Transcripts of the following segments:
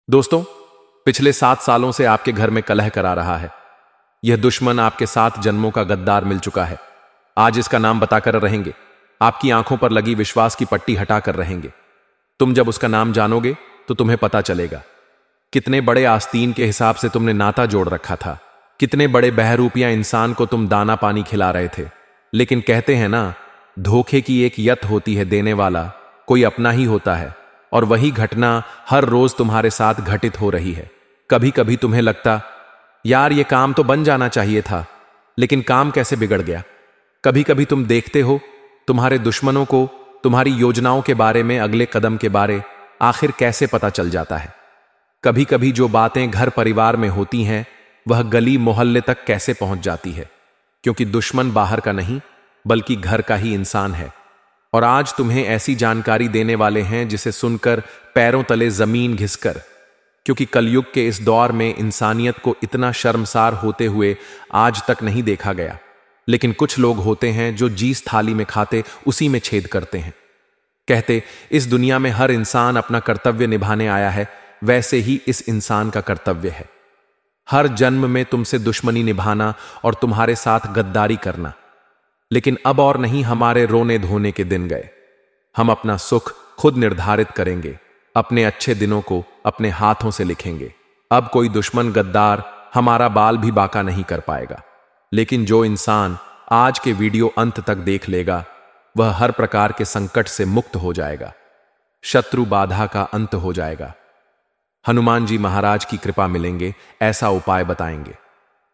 दोस्तों, पिछले 7 सालों से आपके घर में कलह करा रहा है। यह दुश्मन आपके 7 जन्मों का गद्दार मिल चुका है। आज इसका नाम बताकर रहेंगे। आपकी आंखों पर लगी विश्वास की पट्टी हटाकर रहेंगे। तुम जब उसका नाम जानोगे तो तुम्हें पता चलेगा कितने बड़े आस्तीन के हिसाब से तुमने नाता जोड़ रखा था, कितने बड़े बहरूपिया इंसान को तुम दाना पानी खिला रहे थे। लेकिन कहते हैं ना, धोखे की एक यत होती है देने वाला कोई अपना ही होता है, और वही घटना हर रोज तुम्हारे साथ घटित हो रही है। कभी कभी तुम्हें लगता, यार ये काम तो बन जाना चाहिए था, लेकिन काम कैसे बिगड़ गया। कभी कभी तुम देखते हो तुम्हारे दुश्मनों को तुम्हारी योजनाओं के बारे में, अगले कदम के बारे आखिर कैसे पता चल जाता है। कभी कभी जो बातें घर परिवार में होती हैं वह गली मोहल्ले तक कैसे पहुंच जाती है, क्योंकि दुश्मन बाहर का नहीं बल्कि घर का ही इंसान है। और आज तुम्हें ऐसी जानकारी देने वाले हैं जिसे सुनकर पैरों तले जमीन घिसकर, क्योंकि कलयुग के इस दौर में इंसानियत को इतना शर्मसार होते हुए आज तक नहीं देखा गया। लेकिन कुछ लोग होते हैं जो जिस थाली में खाते उसी में छेद करते हैं। कहते इस दुनिया में हर इंसान अपना कर्तव्य निभाने आया है, वैसे ही इस इंसान का कर्तव्य है हर जन्म में तुमसे दुश्मनी निभाना और तुम्हारे साथ गद्दारी करना। लेकिन अब और नहीं हमारे रोने धोने के दिन गए। हम अपना सुख खुद निर्धारित करेंगे, अपने अच्छे दिनों को अपने हाथों से लिखेंगे। अब कोई दुश्मन गद्दार हमारा बाल भी बाका नहीं कर पाएगा। लेकिन जो इंसान आज के वीडियो अंत तक देख लेगा वह हर प्रकार के संकट से मुक्त हो जाएगा, शत्रु बाधा का अंत हो जाएगा। हनुमान जी महाराज की कृपा मिलेंगे, ऐसा उपाय बताएंगे।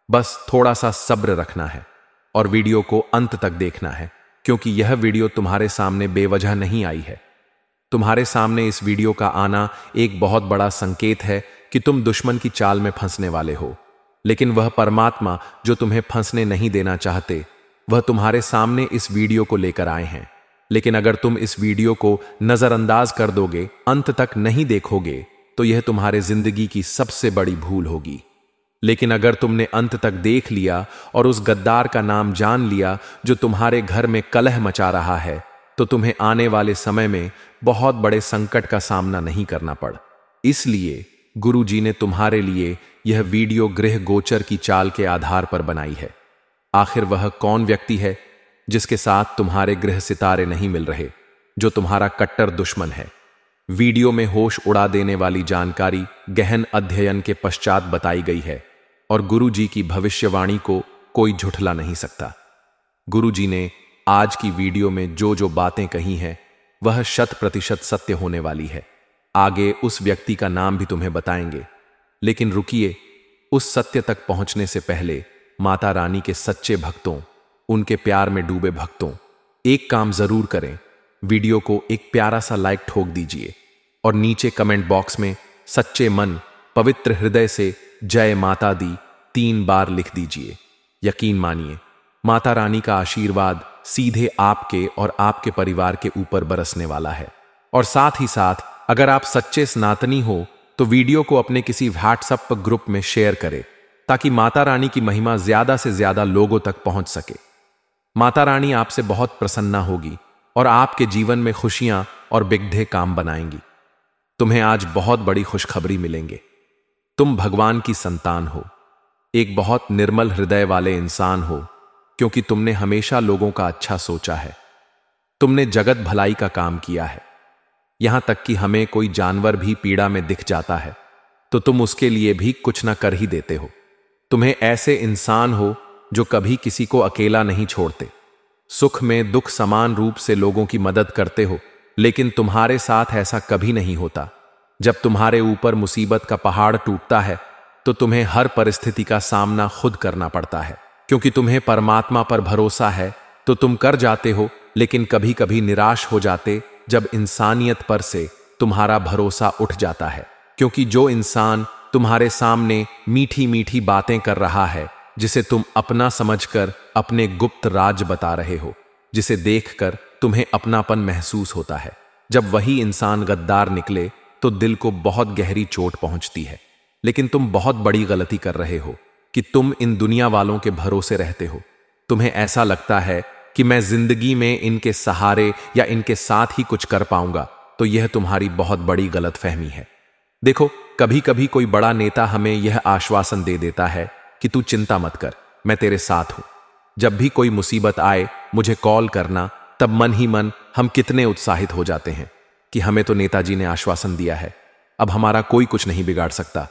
बस थोड़ा सा सब्र रखना है और वीडियो को अंत तक देखना है, क्योंकि यह वीडियो तुम्हारे सामने बेवजह नहीं आई है। तुम्हारे सामने इस वीडियो का आना एक बहुत बड़ा संकेत है कि तुम दुश्मन की चाल में फंसने वाले हो। लेकिन वह परमात्मा जो तुम्हें फंसने नहीं देना चाहते, वह तुम्हारे सामने इस वीडियो को लेकर आए हैं। लेकिन अगर तुम इस वीडियो को नजरअंदाज कर दोगे, अंत तक नहीं देखोगे, तो यह तुम्हारे जिंदगी की सबसे बड़ी भूल होगी। लेकिन अगर तुमने अंत तक देख लिया और उस गद्दार का नाम जान लिया जो तुम्हारे घर में कलह मचा रहा है, तो तुम्हें आने वाले समय में बहुत बड़े संकट का सामना नहीं करना पड़। इसलिए गुरु जी ने तुम्हारे लिए यह वीडियो गृह गोचर की चाल के आधार पर बनाई है। आखिर वह कौन व्यक्ति है जिसके साथ तुम्हारे ग्रह सितारे नहीं मिल रहे, जो तुम्हारा कट्टर दुश्मन है। वीडियो में होश उड़ा देने वाली जानकारी गहन अध्ययन के पश्चात बताई गई है, और गुरु जी की भविष्यवाणी को कोई झुठला नहीं सकता। गुरु जी ने आज की वीडियो में जो जो बातें कही हैं वह 100% सत्य होने वाली है। आगे उस व्यक्ति का नाम भी तुम्हें बताएंगे। लेकिन रुकिए, उस सत्य तक पहुंचने से पहले माता रानी के सच्चे भक्तों, उनके प्यार में डूबे भक्तों, एक काम जरूर करें। वीडियो को एक प्यारा सा लाइक ठोक दीजिए और नीचे कमेंट बॉक्स में सच्चे मन पवित्र हृदय से जय माता दी 3 बार लिख दीजिए। यकीन मानिए, माता रानी का आशीर्वाद सीधे आपके और आपके परिवार के ऊपर बरसने वाला है। और साथ ही साथ अगर आप सच्चे सनातनी हो तो वीडियो को अपने किसी व्हाट्सएप ग्रुप में शेयर करें, ताकि माता रानी की महिमा ज्यादा से ज्यादा लोगों तक पहुंच सके। माता रानी आपसे बहुत प्रसन्ना होगी और आपके जीवन में खुशियां और बिगधे काम बनाएंगी। तुम्हें आज बहुत बड़ी खुशखबरी मिलेंगे। तुम भगवान की संतान हो, एक बहुत निर्मल हृदय वाले इंसान हो, क्योंकि तुमने हमेशा लोगों का अच्छा सोचा है। तुमने जगत भलाई का काम किया है। यहां तक कि हमें कोई जानवर भी पीड़ा में दिख जाता है तो तुम उसके लिए भी कुछ ना कर ही देते हो। तुम्हें ऐसे इंसान हो जो कभी किसी को अकेला नहीं छोड़ते, सुख में दुख समान रूप से लोगों की मदद करते हो। लेकिन तुम्हारे साथ ऐसा कभी नहीं होता। जब तुम्हारे ऊपर मुसीबत का पहाड़ टूटता है तो तुम्हें हर परिस्थिति का सामना खुद करना पड़ता है। क्योंकि तुम्हें परमात्मा पर भरोसा है तो तुम कर जाते हो, लेकिन कभी कभी निराश हो जाते जब इंसानियत पर से तुम्हारा भरोसा उठ जाता है। क्योंकि जो इंसान तुम्हारे सामने मीठी मीठी बातें कर रहा है, जिसे तुम अपना समझकर अपने गुप्त राज बता रहे हो, जिसे देखकर तुम्हें अपनापन महसूस होता है, जब वही इंसान गद्दार निकले तो दिल को बहुत गहरी चोट पहुंचती है। लेकिन तुम बहुत बड़ी गलती कर रहे हो कि तुम इन दुनिया वालों के भरोसे रहते हो। तुम्हें ऐसा लगता है कि मैं जिंदगी में इनके सहारे या इनके साथ ही कुछ कर पाऊंगा, तो यह तुम्हारी बहुत बड़ी गलतफहमी है। देखो, कभी कभी कोई बड़ा नेता हमें यह आश्वासन दे देता है कि तू चिंता मत कर, मैं तेरे साथ हूं। जब भी कोई मुसीबत आए मुझे कॉल करना, तब मन ही मन हम कितने उत्साहित हो जाते हैं कि हमें तो नेताजी ने आश्वासन दिया है, अब हमारा कोई कुछ नहीं बिगाड़ सकता।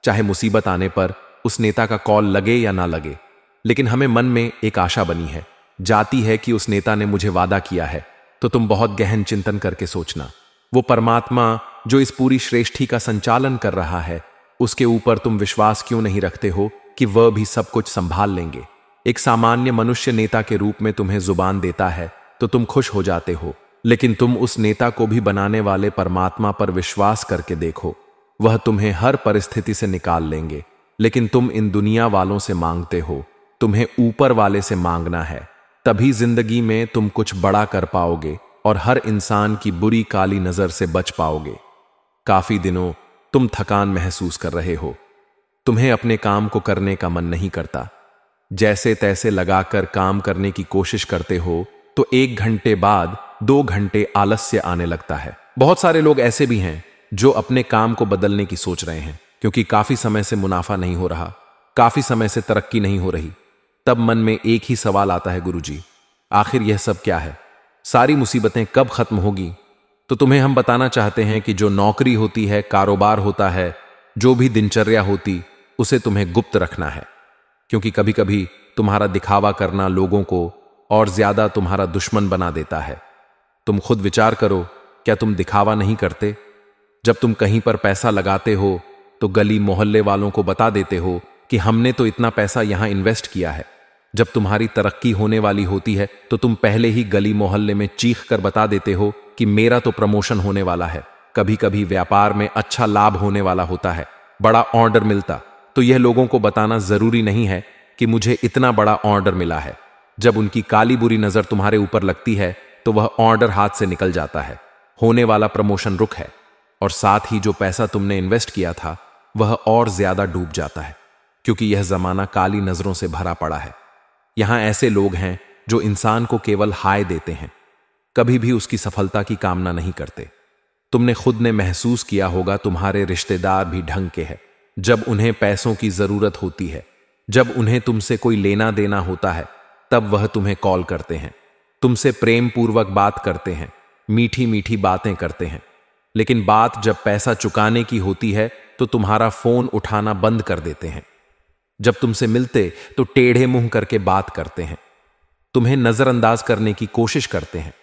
चाहे मुसीबत आने पर उस नेता का कॉल लगे या ना लगे, लेकिन हमें मन में एक आशा बनी है, जाती है कि उस नेता ने मुझे वादा किया है। तो तुम बहुत गहन चिंतन करके सोचना, वो परमात्मा जो इस पूरी सृष्टि का संचालन कर रहा है, उसके ऊपर तुम विश्वास क्यों नहीं रखते हो कि वह भी सब कुछ संभाल लेंगे। एक सामान्य मनुष्य नेता के रूप में तुम्हें जुबान देता है तो तुम खुश हो जाते हो, लेकिन तुम उस नेता को भी बनाने वाले परमात्मा पर विश्वास करके देखो, वह तुम्हें हर परिस्थिति से निकाल लेंगे। लेकिन तुम इन दुनिया वालों से मांगते हो, तुम्हें ऊपर वाले से मांगना है, तभी जिंदगी में तुम कुछ बड़ा कर पाओगे और हर इंसान की बुरी काली नजर से बच पाओगे। काफी दिनों तुम थकान महसूस कर रहे हो, तुम्हें अपने काम को करने का मन नहीं करता, जैसे तैसे लगाकर काम करने की कोशिश करते हो तो 1 घंटे बाद 2 घंटे आलस्य आने लगता है। बहुत सारे लोग ऐसे भी हैं जो अपने काम को बदलने की सोच रहे हैं, क्योंकि काफी समय से मुनाफा नहीं हो रहा, काफी समय से तरक्की नहीं हो रही। तब मन में एक ही सवाल आता है, गुरुजी आखिर यह सब क्या है, सारी मुसीबतें कब खत्म होगी? तो तुम्हें हम बताना चाहते हैं कि जो नौकरी होती है, कारोबार होता है, जो भी दिनचर्या होती, उसे तुम्हें गुप्त रखना है, क्योंकि कभी कभी तुम्हारा दिखावा करना लोगों को और ज्यादा तुम्हारा दुश्मन बना देता है। तुम खुद विचार करो, क्या तुम दिखावा नहीं करते? जब तुम कहीं पर पैसा लगाते हो तो गली मोहल्ले वालों को बता देते हो कि हमने तो इतना पैसा यहां इन्वेस्ट किया है। जब तुम्हारी तरक्की होने वाली होती है तो तुम पहले ही गली मोहल्ले में चीख कर बता देते हो कि मेरा तो प्रमोशन होने वाला है। कभी कभी व्यापार में अच्छा लाभ होने वाला होता है, बड़ा ऑर्डर मिलता, तो यह लोगों को बताना जरूरी नहीं है कि मुझे इतना बड़ा ऑर्डर मिला है। जब उनकी काली बुरी नजर तुम्हारे ऊपर लगती है तो वह ऑर्डर हाथ से निकल जाता है, होने वाला प्रमोशन रुक है, और साथ ही जो पैसा तुमने इन्वेस्ट किया था वह और ज्यादा डूब जाता है, क्योंकि यह जमाना काली नजरों से भरा पड़ा है। यहां ऐसे लोग हैं जो इंसान को केवल हाय देते हैं, कभी भी उसकी सफलता की कामना नहीं करते। तुमने खुद ने महसूस किया होगा, तुम्हारे रिश्तेदार भी ढंग के हैं। जब उन्हें पैसों की जरूरत होती है, जब उन्हें तुमसे कोई लेना देना होता है, तब वह तुम्हें कॉल करते हैं, तुमसे प्रेम पूर्वक बात करते हैं, मीठी मीठी बातें करते हैं। लेकिन बात जब पैसा चुकाने की होती है तो तुम्हारा फोन उठाना बंद कर देते हैं। जब तुमसे मिलते तो टेढ़े मुंह करके बात करते हैं, तुम्हें नजरअंदाज करने की कोशिश करते हैं।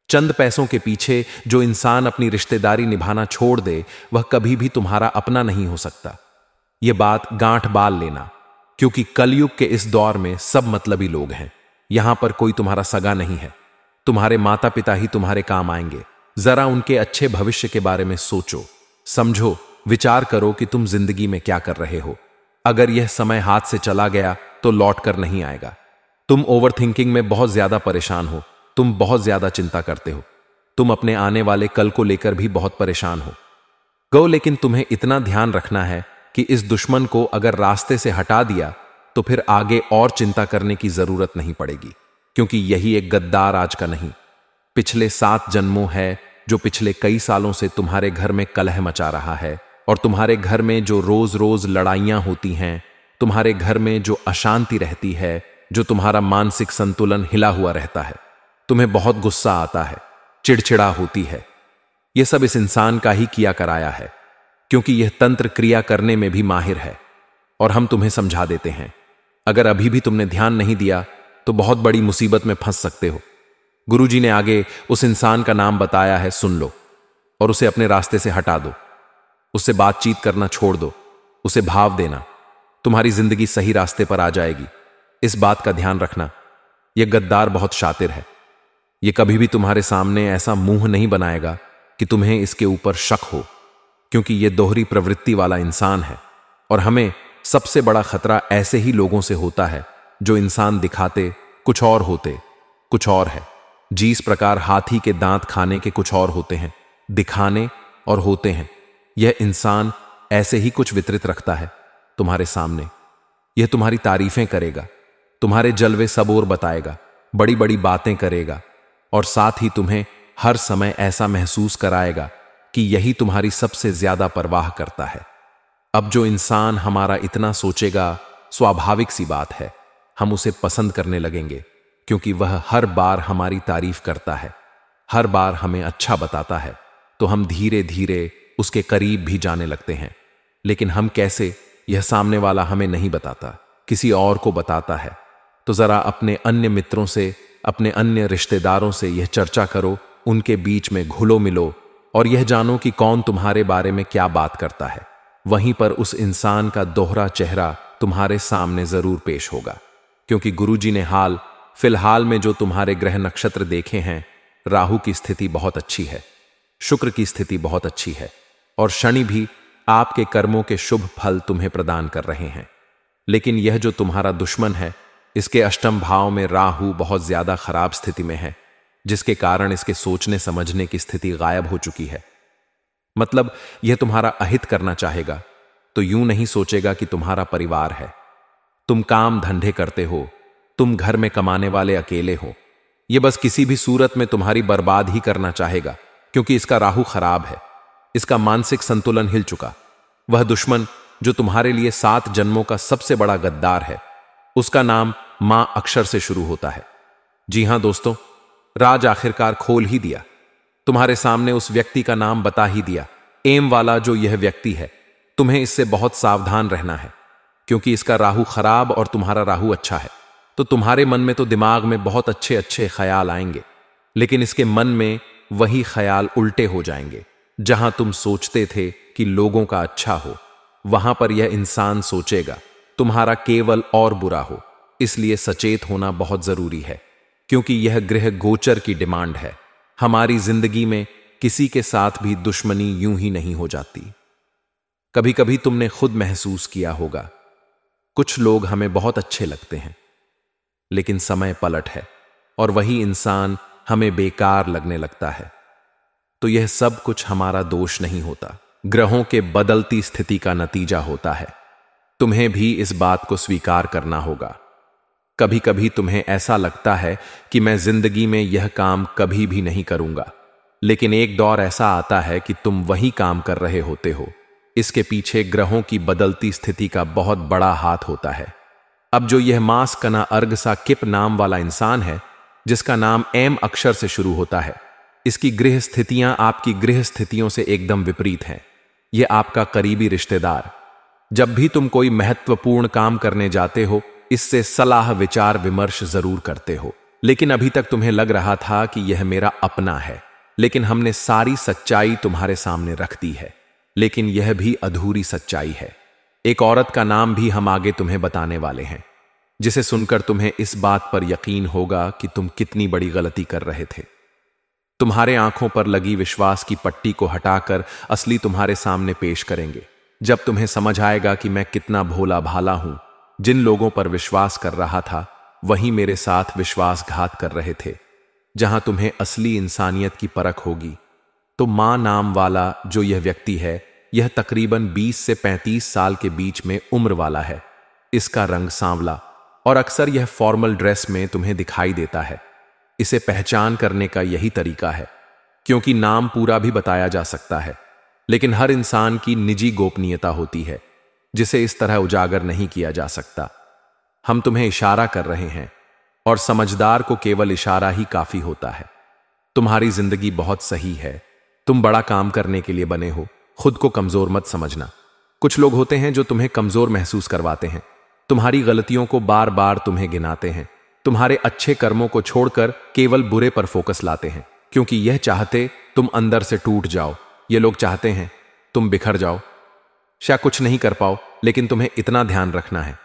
चंद पैसों के पीछे जो इंसान अपनी रिश्तेदारी निभाना छोड़ दे, वह कभी भी तुम्हारा अपना नहीं हो सकता। यह बात गांठ बाल लेना, क्योंकि कलयुग के इस दौर में सब मतलबी लोग हैं। यहां पर कोई तुम्हारा सगा नहीं है, तुम्हारे माता पिता ही तुम्हारे काम आएंगे। जरा उनके अच्छे भविष्य के बारे में सोचो, समझो, विचार करो कि तुम जिंदगी में क्या कर रहे हो। अगर यह समय हाथ से चला गया तो लौट कर नहीं आएगा। तुम ओवरथिंकिंग में बहुत ज्यादा परेशान हो, तुम बहुत ज्यादा चिंता करते हो, तुम अपने आने वाले कल को लेकर भी बहुत परेशान हो। लेकिन तुम्हें इतना ध्यान रखना है कि इस दुश्मन को अगर रास्ते से हटा दिया तो फिर आगे और चिंता करने की जरूरत नहीं पड़ेगी, क्योंकि यही एक गद्दार आज का नहीं, पिछले 7 जन्मों है जो पिछले कई सालों से तुम्हारे घर में कलह मचा रहा है। और तुम्हारे घर में जो रोज रोज लड़ाइयां होती हैं, तुम्हारे घर में जो अशांति रहती है, जो तुम्हारा मानसिक संतुलन हिला हुआ रहता है, तुम्हें बहुत गुस्सा आता है, चिड़चिड़ा होती है, यह सब इस इंसान का ही किया कराया है, क्योंकि यह तंत्र क्रिया करने में भी माहिर है। और हम तुम्हें समझा देते हैं, अगर अभी भी तुमने ध्यान नहीं दिया तो बहुत बड़ी मुसीबत में फंस सकते हो। गुरुजी ने आगे उस इंसान का नाम बताया है, सुन लो और उसे अपने रास्ते से हटा दो, उससे बातचीत करना छोड़ दो, उसे भाव देना, तुम्हारी जिंदगी सही रास्ते पर आ जाएगी। इस बात का ध्यान रखना, यह गद्दार बहुत शातिर है, यह कभी भी तुम्हारे सामने ऐसा मुंह नहीं बनाएगा कि तुम्हें इसके ऊपर शक हो, क्योंकि यह दोहरी प्रवृत्ति वाला इंसान है। और हमें सबसे बड़ा खतरा ऐसे ही लोगों से होता है जो इंसान दिखाते कुछ और होते कुछ और है। जिस प्रकार हाथी के दांत खाने के कुछ और होते हैं, दिखाने और होते हैं, यह इंसान ऐसे ही कुछ वितरित रखता है तुम्हारे सामने। यह तुम्हारी तारीफें करेगा, तुम्हारे जलवे सब और बताएगा, बड़ी बड़ी बातें करेगा, और साथ ही तुम्हें हर समय ऐसा महसूस कराएगा कि यही तुम्हारी सबसे ज्यादा परवाह करता है। अब जो इंसान हमारा इतना सोचेगा, स्वाभाविक सी बात है, हम उसे पसंद करने लगेंगे, क्योंकि वह हर बार हमारी तारीफ करता है, हर बार हमें अच्छा बताता है, तो हम धीरे धीरे उसके करीब भी जाने लगते हैं। लेकिन हम कैसे, यह सामने वाला हमें नहीं बताता, किसी और को बताता है। तो जरा अपने अन्य मित्रों से, अपने अन्य रिश्तेदारों से यह चर्चा करो, उनके बीच में घुलो मिलो और यह जानो कि कौन तुम्हारे बारे में क्या बात करता है। वहीं पर उस इंसान का दोहरा चेहरा तुम्हारे सामने जरूर पेश होगा, क्योंकि गुरुजी ने फिलहाल में जो तुम्हारे ग्रह नक्षत्र देखे हैं, राहु की स्थिति बहुत अच्छी है, शुक्र की स्थिति बहुत अच्छी है और शनि भी आपके कर्मों के शुभ फल तुम्हें प्रदान कर रहे हैं। लेकिन यह जो तुम्हारा दुश्मन है, इसके अष्टम भाव में राहु बहुत ज्यादा खराब स्थिति में है, जिसके कारण इसके सोचने समझने की स्थिति गायब हो चुकी है। मतलब यह तुम्हारा अहित करना चाहेगा, तो यूं नहीं सोचेगा कि तुम्हारा परिवार है, तुम काम धंधे करते हो, तुम घर में कमाने वाले अकेले हो। यह बस किसी भी सूरत में तुम्हारी बर्बाद ही करना चाहेगा, क्योंकि इसका राहु खराब है, इसका मानसिक संतुलन हिल चुका। वह दुश्मन जो तुम्हारे लिए 7 जन्मों का सबसे बड़ा गद्दार है, उसका नाम मां अक्षर से शुरू होता है। जी हां दोस्तों, राज आखिरकार खोल ही दिया, तुम्हारे सामने उस व्यक्ति का नाम बता ही दिया। एम वाला जो यह व्यक्ति है, तुम्हें इससे बहुत सावधान रहना है, क्योंकि इसका राहु खराब और तुम्हारा राहु अच्छा है। तो तुम्हारे मन में तो दिमाग में बहुत अच्छे अच्छे ख्याल आएंगे, लेकिन इसके मन में वही ख्याल उल्टे हो जाएंगे। जहां तुम सोचते थे कि लोगों का अच्छा हो, वहां पर यह इंसान सोचेगा तुम्हारा केवल और बुरा हो। इसलिए सचेत होना बहुत जरूरी है, क्योंकि यह ग्रह गोचर की डिमांड है। हमारी जिंदगी में किसी के साथ भी दुश्मनी यूं ही नहीं हो जाती। कभी कभी तुमने खुद महसूस किया होगा, कुछ लोग हमें बहुत अच्छे लगते हैं, लेकिन समय पलट है और वही इंसान हमें बेकार लगने लगता है। तो यह सब कुछ हमारा दोष नहीं होता, ग्रहों के बदलती स्थिति का नतीजा होता है। तुम्हें भी इस बात को स्वीकार करना होगा। कभी कभी तुम्हें ऐसा लगता है कि मैं जिंदगी में यह काम कभी भी नहीं करूंगा, लेकिन एक दौर ऐसा आता है कि तुम वही काम कर रहे होते हो। इसके पीछे ग्रहों की बदलती स्थिति का बहुत बड़ा हाथ होता है। अब जो यह मास कना अर्ग सा किप नाम वाला इंसान है, जिसका नाम एम अक्षर से शुरू होता है, इसकी गृह स्थितियां आपकी गृह स्थितियों से एकदम विपरीत हैं। यह आपका करीबी रिश्तेदार। जब भी तुम कोई महत्वपूर्ण काम करने जाते हो, इससे सलाह विचार विमर्श जरूर करते हो, लेकिन अभी तक तुम्हें लग रहा था कि यह मेरा अपना है। लेकिन हमने सारी सच्चाई तुम्हारे सामने रख दी है, लेकिन यह भी अधूरी सच्चाई है। एक औरत का नाम भी हम आगे तुम्हें बताने वाले हैं, जिसे सुनकर तुम्हें इस बात पर यकीन होगा कि तुम कितनी बड़ी गलती कर रहे थे। तुम्हारे आंखों पर लगी विश्वास की पट्टी को हटाकर असली तुम्हारे सामने पेश करेंगे। जब तुम्हें समझ आएगा कि मैं कितना भोला भाला हूं, जिन लोगों पर विश्वास कर रहा था वही मेरे साथ विश्वासघात कर रहे थे। जहां तुम्हें असली इंसानियत की परख होगी, तो मां नाम वाला जो यह व्यक्ति है, यह तकरीबन 20 से 35 साल के बीच में उम्र वाला है। इसका रंग सांवला और अक्सर यह फॉर्मल ड्रेस में तुम्हें दिखाई देता है। इसे पहचान करने का यही तरीका है, क्योंकि नाम पूरा भी बताया जा सकता है, लेकिन हर इंसान की निजी गोपनीयता होती है, जिसे इस तरह उजागर नहीं किया जा सकता। हम तुम्हें इशारा कर रहे हैं, और समझदार को केवल इशारा ही काफी होता है। तुम्हारी जिंदगी बहुत सही है, तुम बड़ा काम करने के लिए बने हो, खुद को कमजोर मत समझना। कुछ लोग होते हैं जो तुम्हें कमजोर महसूस करवाते हैं, तुम्हारी गलतियों को बार बार तुम्हें गिनाते हैं, तुम्हारे अच्छे कर्मों को छोड़कर केवल बुरे पर फोकस लाते हैं, क्योंकि यह चाहते तुम अंदर से टूट जाओ। ये लोग चाहते हैं तुम बिखर जाओ, शायद कुछ नहीं कर पाओ। लेकिन तुम्हें इतना ध्यान रखना है,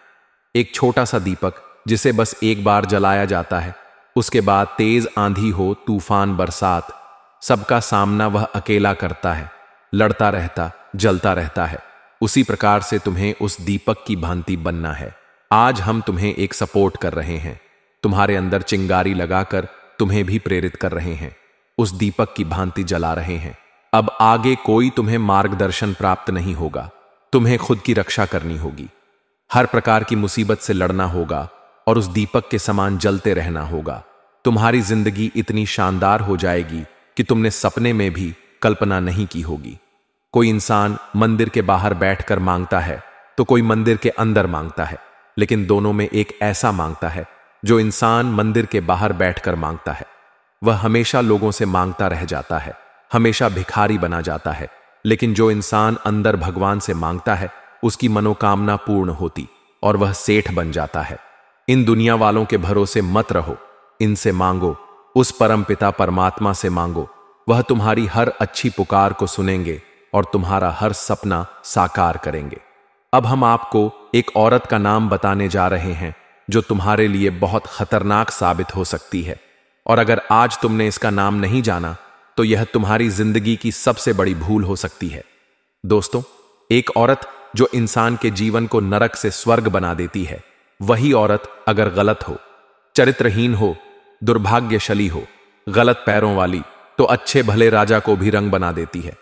एक छोटा सा दीपक जिसे बस एक बार जलाया जाता है, उसके बाद तेज आंधी हो, तूफान, बरसात, सबका सामना वह अकेला करता है, लड़ता रहता, जलता रहता है। उसी प्रकार से तुम्हें उस दीपक की भांति बनना है। आज हम तुम्हें एक सपोर्ट कर रहे हैं, तुम्हारे अंदर चिंगारी लगाकर तुम्हें भी प्रेरित कर रहे हैं, उस दीपक की भांति जला रहे हैं। अब आगे कोई तुम्हें मार्गदर्शन प्राप्त नहीं होगा, तुम्हें खुद की रक्षा करनी होगी, हर प्रकार की मुसीबत से लड़ना होगा और उस दीपक के समान जलते रहना होगा। तुम्हारी जिंदगी इतनी शानदार हो जाएगी कि तुमने सपने में भी कल्पना नहीं की होगी। कोई इंसान मंदिर के बाहर बैठकर मांगता है तो कोई मंदिर के अंदर मांगता है, लेकिन दोनों में एक ऐसा मांगता है जो इंसान मंदिर के बाहर बैठकर मांगता है वह हमेशा लोगों से मांगता रह जाता है, हमेशा भिखारी बना जाता है। लेकिन जो इंसान अंदर भगवान से मांगता है उसकी मनोकामना पूर्ण होती और वह सेठ बन जाता है। इन दुनिया वालों के भरोसे मत रहो, इनसे मांगो, उस परमपिता परमात्मा से मांगो। वह तुम्हारी हर अच्छी पुकार को सुनेंगे और तुम्हारा हर सपना साकार करेंगे। अब हम आपको एक औरत का नाम बताने जा रहे हैं जो तुम्हारे लिए बहुत खतरनाक साबित हो सकती है, और अगर आज तुमने इसका नाम नहीं जाना तो यह तुम्हारी जिंदगी की सबसे बड़ी भूल हो सकती है। दोस्तों, एक औरत जो इंसान के जीवन को नरक से स्वर्ग बना देती है, वही औरत अगर गलत हो, चरित्रहीन हो, दुर्भाग्यशाली हो, गलत पैरों वाली, तो अच्छे भले राजा को भी रंग बना देती है।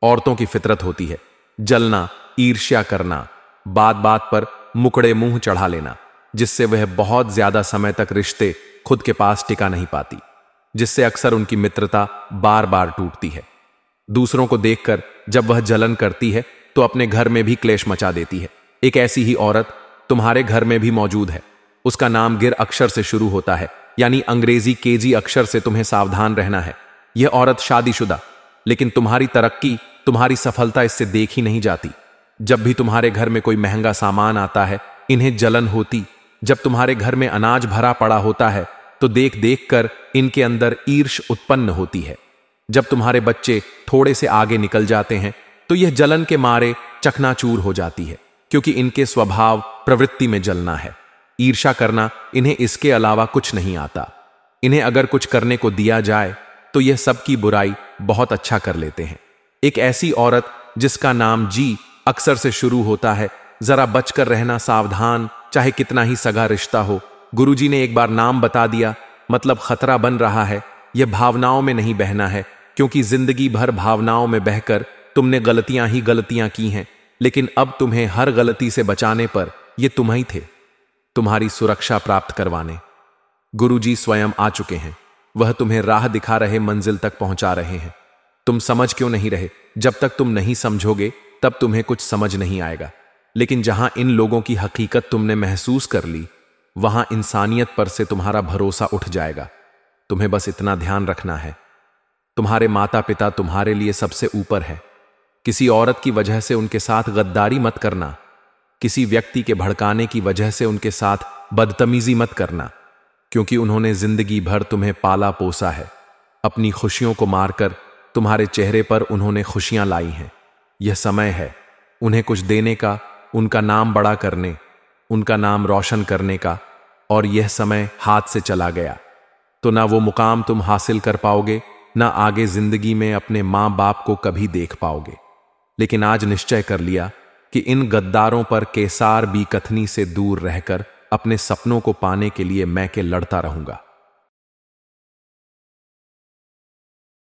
औरतों की फितरत होती है जलना, ईर्ष्या करना, बात बात पर मुकड़े मुंह चढ़ा लेना, जिससे वह बहुत ज्यादा समय तक रिश्ते खुद के पास टिका नहीं पाती, जिससे अक्सर उनकी मित्रता बार बार टूटती है। दूसरों को देखकर जब वह जलन करती है तो अपने घर में भी क्लेश मचा देती है। एक ऐसी ही औरत तुम्हारे घर में भी मौजूद है। उसका नाम गिर अक्षर से शुरू होता है, यानी अंग्रेजी केजी अक्षर से तुम्हें सावधान रहना है। यह औरत शादीशुदा, लेकिन तुम्हारी तरक्की, तुम्हारी सफलता इससे देखी नहीं जाती। जब भी तुम्हारे घर में कोई महंगा सामान आता है इन्हें जलन होती। जब तुम्हारे घर में अनाज भरा पड़ा होता है तो देख देख कर इनके अंदर ईर्ष उत्पन्न होती है। जब तुम्हारे बच्चे थोड़े से आगे निकल जाते हैं तो यह जलन के मारे चकनाचूर हो जाती है, क्योंकि इनके स्वभाव प्रवृत्ति में जलना है, ईर्ष्या करना। इन्हें इसके अलावा कुछ नहीं आता। इन्हें अगर कुछ करने को दिया जाए तो यह सबकी बुराई बहुत अच्छा कर लेते हैं। एक ऐसी औरत जिसका नाम जी अक्सर से शुरू होता है, जरा बचकर रहना, सावधान, चाहे कितना ही सगा रिश्ता हो। गुरुजी ने एक बार नाम बता दिया, मतलब खतरा बन रहा है। यह भावनाओं में नहीं बहना है, क्योंकि जिंदगी भर भावनाओं में बहकर तुमने गलतियां ही गलतियां की हैं, लेकिन अब तुम्हें हर गलती से बचाने पर ये तुम ही थे, तुम्हारी सुरक्षा प्राप्त करवाने। गुरुजी स्वयं आ चुके हैं। वह तुम्हें राह दिखा रहे, मंजिल तक पहुंचा रहे हैं। तुम समझ क्यों नहीं रहे? जब तक तुम नहीं समझोगे तब तुम्हें कुछ समझ नहीं आएगा। लेकिन जहां इन लोगों की हकीकत तुमने महसूस कर ली, वहां इंसानियत पर से तुम्हारा भरोसा उठ जाएगा। तुम्हें बस इतना ध्यान रखना है, तुम्हारे माता पिता तुम्हारे लिए सबसे ऊपर है। किसी औरत की वजह से उनके साथ गद्दारी मत करना, किसी व्यक्ति के भड़काने की वजह से उनके साथ बदतमीजी मत करना, क्योंकि उन्होंने जिंदगी भर तुम्हें पाला पोसा है। अपनी खुशियों को मारकर तुम्हारे चेहरे पर उन्होंने खुशियां लाई हैं। यह समय है उन्हें कुछ देने का, उनका नाम बड़ा करने, उनका नाम रोशन करने का, और यह समय हाथ से चला गया तो ना वो मुकाम तुम हासिल कर पाओगे, ना आगे जिंदगी में अपने मां बाप को कभी देख पाओगे। लेकिन आज निश्चय कर लिया कि इन गद्दारों पर केसार बी कथनी से दूर रहकर अपने सपनों को पाने के लिए मैं के लड़ता रहूंगा।